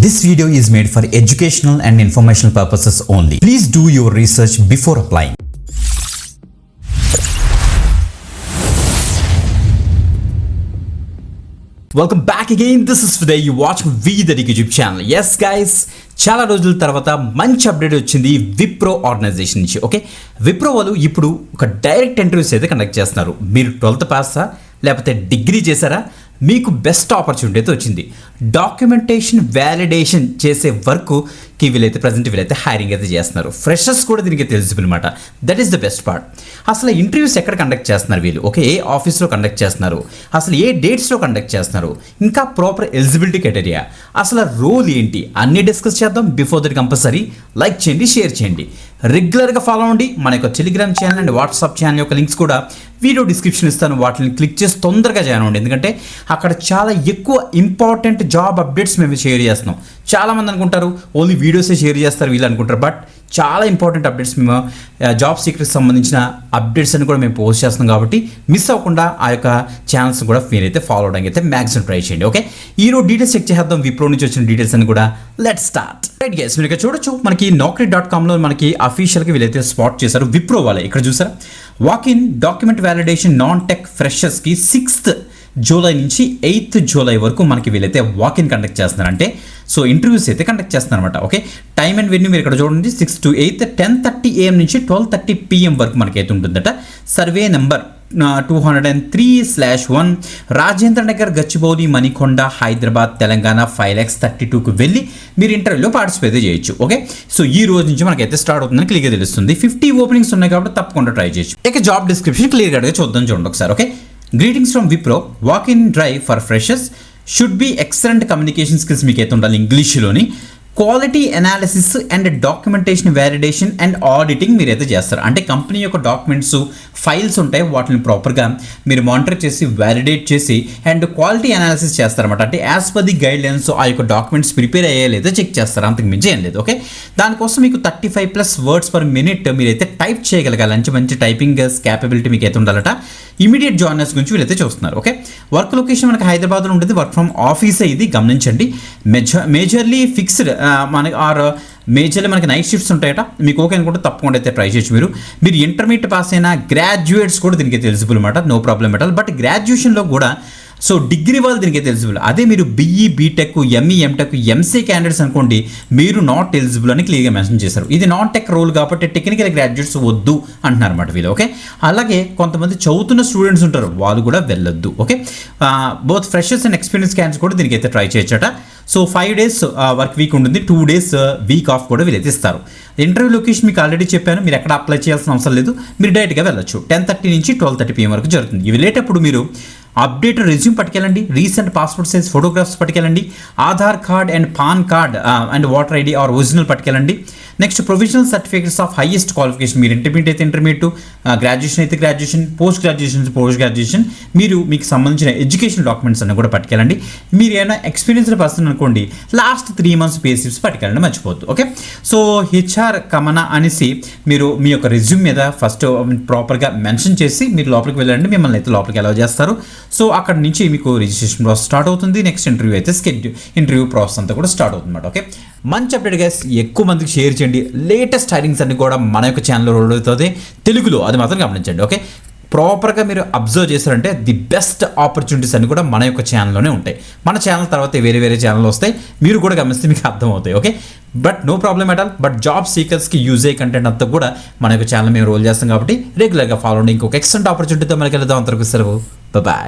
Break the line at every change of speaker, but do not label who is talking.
This video is made for educational and informational purposes only. Please do your research before applying. Welcome back again. This is Videy. You watch the YouTube channel. Yes guys, చాలా రోజుల తర్వాత మంచి update వచ్చింది Wipro organisation నుంచి. Okay, Wipro వాళ్ళు ఇప్పుడు ఒక direct interviews అయితే కండక్ట్ చేస్తున్నారు. మీరు 12th పాసా లేకపోతే డిగ్రీ చేశారా, మీకు బెస్ట్ ఆపర్చునిటీ అయితే వచ్చింది. డాక్యుమెంటేషన్ వ్యాలిడేషన్ చేసే వర్క్కి వీళ్ళైతే హైరింగ్ అయితే చేస్తున్నారు. ఫ్రెషర్స్ కూడా దీనికి ఎలిజిబుల్ అనమాట. That is the best part. అసలు ఇంటర్వ్యూస్ ఎక్కడ కండక్ట్ చేస్తున్నారు వీళ్ళు, ఓకే, ఏ ఆఫీస్లో కండక్ట్ చేస్తున్నారు, అసలు ఏ డేట్స్లో కండక్ట్ చేస్తున్నారు, ఇంకా ప్రాపర్ ఎలిజిబిలిటీ క్రైటీరియా, అసలు రోల్ ఏంటి, అన్నీ డిస్కస్ చేద్దాం. బిఫోర్ దట్ కంపల్సరీ లైక్ చేయండి, షేర్ చేయండి, రెగ్యులర్గా ఫాలో అవ్వండి. మన యొక్క Telegram channel and WhatsApp channel యొక్క లింక్స్ కూడా వీడియో డిస్క్రిప్షన్ ఇస్తాను. వాటిని క్లిక్ చేసి తొందరగా జాయిన్ అవ్వండి, ఎందుకంటే అక్కడ చాలా ఎక్కువ ఇంపార్టెంట్ జాబ్ అప్డేట్స్ మేము షేర్ చేస్తున్నాం. చాలామంది అనుకుంటారు ఓన్లీ వీడియోసే షేర్ చేస్తారు వీళ్ళు అనుకుంటారు, బట్ చాలా ఇంపార్టెంట్ అప్డేట్స్ మేము జాబ్ సీక్రెట్స్ సంబంధించిన అప్డేట్స్ అని కూడా మేము పోస్ట్ చేస్తున్నాం. కాబట్టి మిస్ అవ్వకుండా ఆ యొక్క ఛానల్స్ కూడా మీరైతే ఫాలో అవడానికి అయితే మ్యాక్సిమం ట్రై చేయండి. ఓకే, ఈరోజు డీటెయిల్స్ చెక్ చేద్దాం. విప్రో నుంచి వచ్చిన డీటెయిల్స్ అని కూడా లెట్ స్టార్ట్. రైట్ గైస్, మీరు ఇక్కడ చూడొచ్చు, మనకి naukri.comలో మనకి అఫీషియల్గా వీళ్ళైతే స్పాట్ చేశారు. విప్రో వాళ్ళే ఇక్కడ చూసారా, walk in document validation non tech ఫ్రెషర్స్కి 6th జూలై నుంచి 8th జూలై వరకు మనకి వీళ్ళైతే వాక్-ఇన్ కండక్ట్ చేస్తున్నారు. అంటే సో ఇంటర్వ్యూస్ అయితే కండక్ట్ చేస్తున్నారు అనమాట. ఓకే, టైం అండ్ వెన్యూ మీరు ఇక్కడ చూడండి, 6 to 8 10:30 AM నుంచి 12:30 PM వరకు మనకైతే ఉంటుందట. సర్వే నెంబర్ 203/1 రాజేంద్ర నగర్, గచ్చిబౌలి, మణికొండ, హైదరాబాద్, తెలంగాణ 5,32కు వెళ్ళి మీరు ఇంటర్వ్యూలో పార్టిసిపేట్ చేయొచ్చు. ఓకే, సో ఈ రోజు నుంచి మనకైతే స్టార్ట్ అవుతుందని క్లియర్గా తెలుస్తుంది. 50 ఓపెనింగ్స్ ఉన్నాయి కాబట్టి తప్పకుండా ట్రై చేయొచ్చు. ఇక జాబ్ డిస్క్రిప్షన్ క్లియర్గా చూడండి ఒకసారి. Okay, greetings from Wipro, walk in drive for freshers, should be excellent communication skills మీకు అయితే ఉండాలి ఇంగ్లీష్లోని, quality analysis and documentation validation and auditing మీరైతే చేస్తారు. అంటే కంపెనీ యొక్క డాక్యుమెంట్స్ ఫైల్స్ ఉంటాయి, వాటిని ప్రాపర్గా మీరు మానిటర్ చేసి వ్యాలిడేట్ చేసి అండ్ క్వాలిటీ అనాలిసిస్ చేస్తారన్నమాట. అంటే as per the guide lines ఆ యొక్క డాక్యుమెంట్స్ ప్రిపేర్ అయ్యే లేదో చెక్ చేస్తారు, అంతకు మించి ఏం లేదు. ఓకే, దానికోసం మీకు 35+ words per minute మీరైతే టైప్ చేయగలగాలి. మంచి టైపింగ్ క్యాపబిలిటీ మీకు అయితే ఉండాలట. ఇమీడియట్ జాయినర్స్ గురించి వీళ్ళైతే చూస్తున్నారు. ఓకే, వర్క్ లొకేషన్ మనకి హైదరాబాద్లో ఉంటుంది. వర్క్ ఫ్రమ్ ఆఫీసే ఇది గమనించండి. మేజర్లీ ఫిక్స్డ్ మనకి మేజర్లీ మనకి నైట్ షిఫ్ట్స్ ఉంటాయట. మీకు ఓకే అనుకుంటే తప్పకుండా అయితే ట్రై చేయొచ్చు. మీరు ఇంటర్మీడియట్ పాస్ అయినా గ్రాడ్యుయేట్స్ కూడా దీనికి ఎలిజిబుల్ అనమాట, no problem at all. But గ్రాడ్యుయేషన్లో కూడా సో డిగ్రీ వాళ్ళు దీనికి ఎలిజిబుల్. అదే మీరు BE, BTech, ME, MTech, MC candidates అనుకోండి, మీరు నాట్ ఎలిజిబుల్ అని క్లియర్గా మెన్షన్ చేశారు. ఇది నాన్ టెక్ రోల్ కాబట్టి టెక్నికల్ గ్రాడ్యుయేట్స్ వద్దు అంటున్నారు అనమాట వీళ్ళు. ఓకే, అలాగే కొంతమంది చదువుతున్న స్టూడెంట్స్ ఉంటారు, వాళ్ళు కూడా వెళ్ళొద్దు. Okay, both freshers and experience candidates కూడా దీనికి అయితే ట్రై చేయొచ్చట. సో 5 days వర్క్ వీక్ ఉంటుంది, 2 days వీక్ ఆఫ్ కూడా వీళ్ళైతే ఇస్తారు. ఇంటర్వ్యూ లొకేషన్ మీకు ఆల్రెడీ చెప్పాను, మీరు ఎక్కడ అప్లై చేయాల్సిన అవసరం లేదు, మీరు డైరెక్ట్గా వెళ్ళొచ్చు. 10:30 నుంచి 12:30 PM వరకు జరుగుతుంది. ఇవి వెళ్ళేటప్పుడు మీరు అప్డేట్ రెజ్యూమ్ పట్టుకెళ్ళండి, రీసెంట్ పాస్పోర్ట్ సైజ్ ఫోటోగ్రాఫ్స్ పట్టుకెళ్ళండి, Aadhaar card and PAN card and voter ID or original పట్టుకెళ్ళండి. Next provisional certificates of highest qualification, మీరు ఇంటర్మీడియట్ అయితే ఇంటర్మీడియట్, గ్రాడ్యుయేషన్ అయితే గ్రాడ్యుయేషన్, పోస్ట్ గ్రాడ్యుయేషన్, మీకు సంబంధించిన ఎడ్యుకేషన్ డాక్యుమెంట్స్ అన్ని కూడా పట్టుకెళ్ళండి. మీరు ఏమైనా ఎక్స్పీరియన్స్డ్ పర్సన్ అనుకోండి, లాస్ట్ 3 months పే స్లిప్స్ పట్టుకెళ్ళండి, మర్చిపోద్దు. ఓకే, సో HR కమన అనేసి మీరు మీ యొక్క రెజ్యూమ్ మీద ఫస్ట్ ప్రాపర్గా మెన్షన్ చేసి మీరు లోపలికి వెళ్ళండి, మిమ్మల్ని అయితే లోపలికి అలౌ చేస్తారు. సో అక్కడ నుంచి మీకు రిజిస్ట్రేషన్ ప్రాసెస్ స్టార్ట్ అవుతుంది. నెక్స్ట్ ఇంటర్వ్యూ అయితే ఇంటర్వ్యూ ప్రాసెస్ అంతా కూడా స్టార్ట్ అవుతుంది. ఓకే, మంచి అప్డేట్ గైస్, ఎక్కువ మందికి షేర్ చేయండి. లేటెస్ట్ హైరింగ్స్ అన్ని కూడా మన యొక్క ఛానల్లో రోల్ అవుతుంది తెలుగులో, అది మాత్రం గమనించండి. ఓకే, ప్రాపర్గా మీరు అబ్జర్వ్ చేశారంటే ది బెస్ట్ ఆపర్చునిటీస్ అన్ని కూడా మన యొక్క ఛానల్లోనే ఉంటాయి. మన ఛానల్ తర్వాత వేరే ఛానల్ వస్తాయి, మీరు కూడా గమనిస్తే మీకు అర్థమవుతాయి. Okay, but no problem at all. But job సీకర్స్కి యూజ్ అయ్యే కంటెంట్ అంతా కూడా మన యొక్క ఛానల్ మేము రోల్ చేస్తాం కాబట్టి రెగ్యులర్గా ఫాలో అండి. ఇంకొక ఎక్సలెంట్ ఆపర్చునిటీతో మనకి వెళ్దాం. అంతవరకు సెలవు, బాయ్.